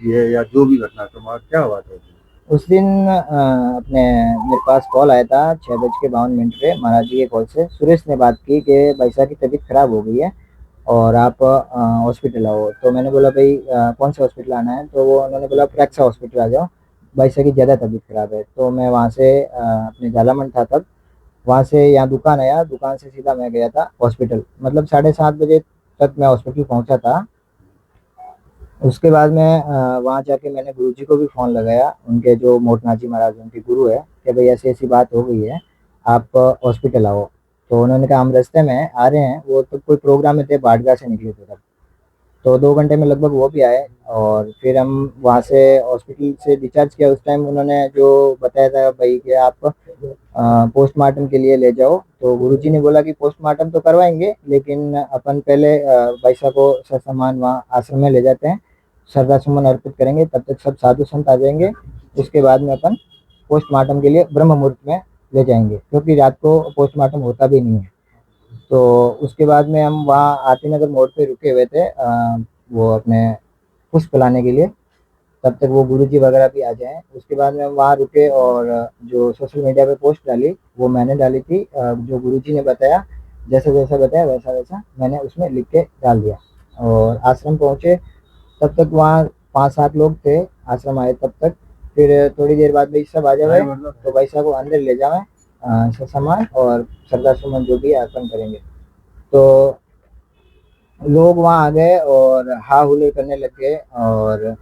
होती है या जो भी घटनाक्रम क्या हुआ था उसमें? उस दिन अपने मेरे पास कॉल आया था 6:52 पे महाराज जी के कॉल से। सुरेश ने बात की कि भाई साहब की तबीयत खराब हो गई है और आप हॉस्पिटल आओ। तो मैंने बोला भाई कौन से हॉस्पिटल आना है? तो वो उन्होंने बोला प्रेक्सा हॉस्पिटल आ जाओ, भाई साहब की ज़्यादा तबीयत खराब है। तो मैं वहाँ से अपने झालामन था तब, वहाँ से यहाँ दुकान आया, दुकान से सीधा मैं गया था हॉस्पिटल। मतलब 7:30 बजे तक मैं हॉस्पिटल पहुँचा था। उसके बाद में वहाँ जाके मैंने गुरुजी को भी फ़ोन लगाया, उनके जो मोटनाजी महाराज उनके गुरु है, कि भाई ऐसी ऐसी बात हो गई है, आप हॉस्पिटल आओ। तो उन्होंने कहा हम रास्ते में आ रहे हैं। वो तो कोई प्रोग्राम में थे, बाटगा से निकले थे तब। तो 2 घंटे में लगभग वो भी आए और फिर हम वहाँ से हॉस्पिटल से डिस्चार्ज किया। उस टाइम उन्होंने जो बताया था भाई कि आप पोस्टमार्टम के लिए ले जाओ। तो गुरुजी ने बोला कि पोस्टमार्टम तो करवाएंगे, लेकिन अपन पहले भाई साहब को ससामान वहाँ आश्रम में ले जाते हैं, श्रद्धा सुमन अर्पित करेंगे, तब तक सब साधु संत आ जाएंगे। उसके बाद में अपन पोस्टमार्टम के लिए ब्रह्म मुहूर्त में ले जाएंगे, क्योंकि रात को पोस्टमार्टम होता भी नहीं है। तो उसके बाद में हम वहाँ आरती नगर मोड़ पे रुके हुए थे, वो अपने पुष्प लाने के लिए, तब तक वो गुरुजी वगैरह भी आ जाएं। उसके बाद में हम वहाँ रुके और जो सोशल मीडिया पे पोस्ट डाली वो मैंने डाली थी। जो गुरुजी ने बताया, जैसा जैसा बताया वैसा वैसा मैंने उसमें लिख के डाल दिया। और आश्रम पहुँचे, तब तक वहाँ 5-7 लोग थे। आश्रम आए तब तक, फिर थोड़ी देर बाद भाई साहब आ जावे, तो भाई साहब को अंदर ले जावे, सामान और श्रद्धा सुमन जो भी है अर्पण करेंगे। तो लोग वहाँ आ गए और हा हुल्लोड़ करने लग गए और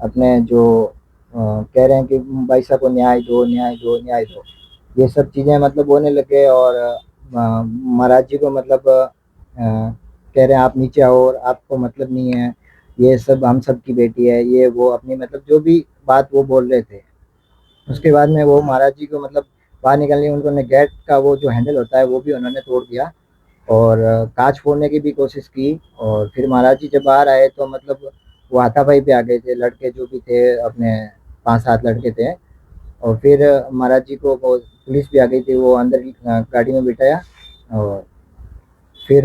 अपने जो कह रहे हैं कि भाई साहब को न्याय दो, न्याय दो, न्याय दो, ये सब चीज़ें मतलब बोलने लग गए। और महाराज जी को मतलब कह रहे हैं आप नीचे आओ और आपको मतलब नहीं है, ये सब हम सब की बेटी है, ये वो अपनी मतलब जो भी बात वो बोल रहे थे। उसके बाद में वो महाराज जी को मतलब बाहर निकलने, उन्होंने गेट का वो जो हैंडल होता है वो भी उन्होंने तोड़ दिया और कांच फोड़ने की भी कोशिश की। और फिर महाराज जी जब बाहर आए तो मतलब वो हाथापाई पे आ गए थे, लड़के जो भी थे अपने 5-7 लड़के थे। और फिर महाराज जी को पुलिस भी आ गई थी, वो अंदर की गाड़ी में बिठाया और फिर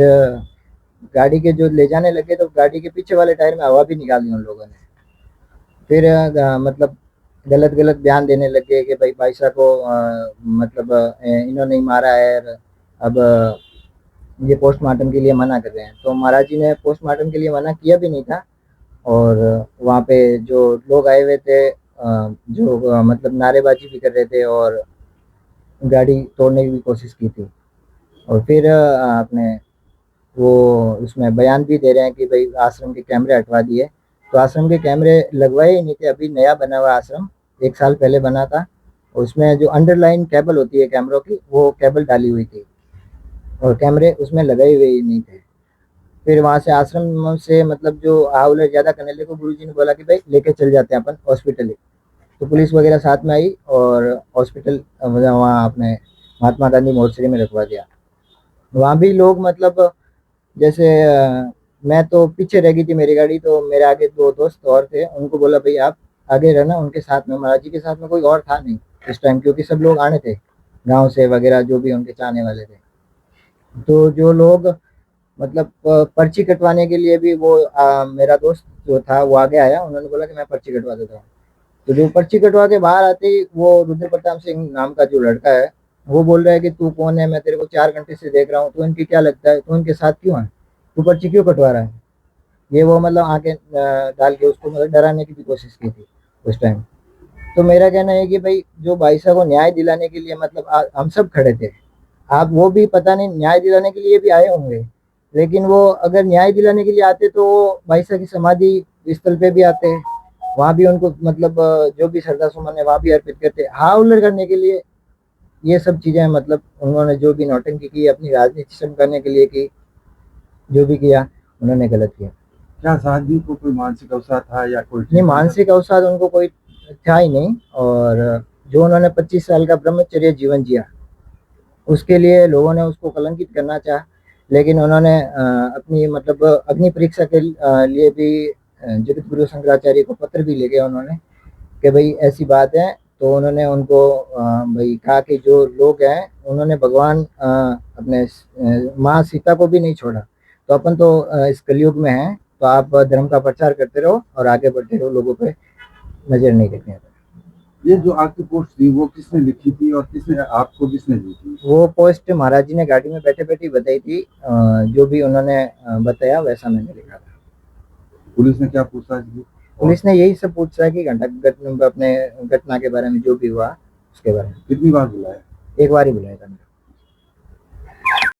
गाड़ी के जो ले जाने लगे तो गाड़ी के पीछे वाले टायर में हवा भी निकाल दी उन लोगों ने। फिर मतलब गलत गलत बयान देने लगे कि भाई भाई साहब को मतलब इन्होंने ही मारा है और अब ये पोस्टमार्टम के लिए मना कर रहे हैं। तो महाराज जी ने पोस्टमार्टम के लिए मना किया भी नहीं था। और वहाँ पे जो लोग आए हुए थे जो मतलब नारेबाजी भी कर रहे थे और गाड़ी तोड़ने की भी कोशिश की थी। और फिर अपने वो उसमें बयान भी दे रहे हैं कि भाई आश्रम के कैमरे हटवा दिए। तो आश्रम के कैमरे लगवाए ही नहीं थे, अभी नया बना हुआ आश्रम 1 साल पहले बना था। उसमें जो अंडरलाइन केबल होती है कैमरों की, वो केबल डाली हुई थी और कैमरे उसमें लगाए हुए ही नहीं थे। फिर वहाँ से आश्रम से मतलब जो हाउलर ज़्यादा करने लगे, गुरु जी ने बोला कि भाई लेके चल जाते हैं अपन हॉस्पिटल ही। तो पुलिस वगैरह साथ में आई और हॉस्पिटल मतलब वहाँ अपने महात्मा गांधी मोर्चरी में रखवा दिया। वहाँ भी लोग मतलब जैसे मैं तो पीछे रह गई थी मेरी गाड़ी, तो मेरे आगे 2 दोस्त और थे, उनको बोला भाई आप आगे रहना उनके साथ में। महाराज जी के साथ में कोई और था नहीं इस टाइम, क्योंकि सब लोग आने थे गांव से वगैरह जो भी उनके चाहने वाले थे। तो जो लोग मतलब पर्ची कटवाने के लिए भी वो मेरा दोस्त जो था वो आगे आया, उन्होंने बोला कि मैं पर्ची कटवा देता हूँ। तो जो पर्ची कटवा के बाहर आते ही वो रुद्र प्रताप सिंह नाम का जो लड़का है वो बोल रहा है कि तू कौन है, मैं तेरे को 4 घंटे से देख रहा हूँ, तू इनकी क्या लगता है, तू इनके साथ क्यों है, तू पर्ची क्यों कटवा रहा है। ये वो मतलब आके डाल के उसको मतलब डराने की भी कोशिश की थी उस टाइम। तो मेरा कहना है कि भाई जो भाई साहब को न्याय दिलाने के लिए मतलब हम सब खड़े थे। आप वो भी पता नहीं न्याय दिलाने के लिए भी आए होंगे, लेकिन वो अगर न्याय दिलाने के लिए आते तो वो भाई साहब की समाधि स्थल पे भी आते, वहाँ भी उनको मतलब जो भी श्रद्धा सुमन है वहाँ भी अर्पित करते, हाँ उल्लड़ करने के लिए ये सब चीजें मतलब उन्होंने जो भी नौटंकी की अपनी राजनीति चमकाने के लिए की, जो भी किया उन्होंने गलत किया। क्या साहब को कोई मानसिक अवसाद था या कोई नहीं, मानसिक अवसाद उनको कोई था ही नहीं। और जो उन्होंने 25 साल का ब्रह्मचर्य जीवन जिया उसके लिए लोगों ने उसको कलंकित करना चाहा, लेकिन उन्होंने अपनी मतलब अग्नि परीक्षा के लिए भी जगत गुरु शंकराचार्य को पत्र भी लिखे उन्होंने कि भाई ऐसी बात है। तो उन्होंने उनको भाई कहा कि जो लोग हैं उन्होंने भगवान अपने माँ सीता को भी नहीं छोड़ा, तो अपन तो इस कलयुग में हैं, तो आप धर्म का प्रचार करते रहो और आगे बढ़ते रहो, लोगों पे नजर नहीं रखने दें। ये जो आपकी पोस्ट थी वो किसने लिखी थी और किसने दी थी? वो पोस्ट महाराज जी ने गाड़ी में बैठे बैठे बताई थी, जो भी उन्होंने बताया वैसा मैंने लिखा था। पुलिस ने क्या पूछताछ की? पुलिस ने यही सब पूछा है कि अपने घटना के बारे में जो भी हुआ उसके बारे में। कितनी बार बुलाया? एक बार ही बुलाया था।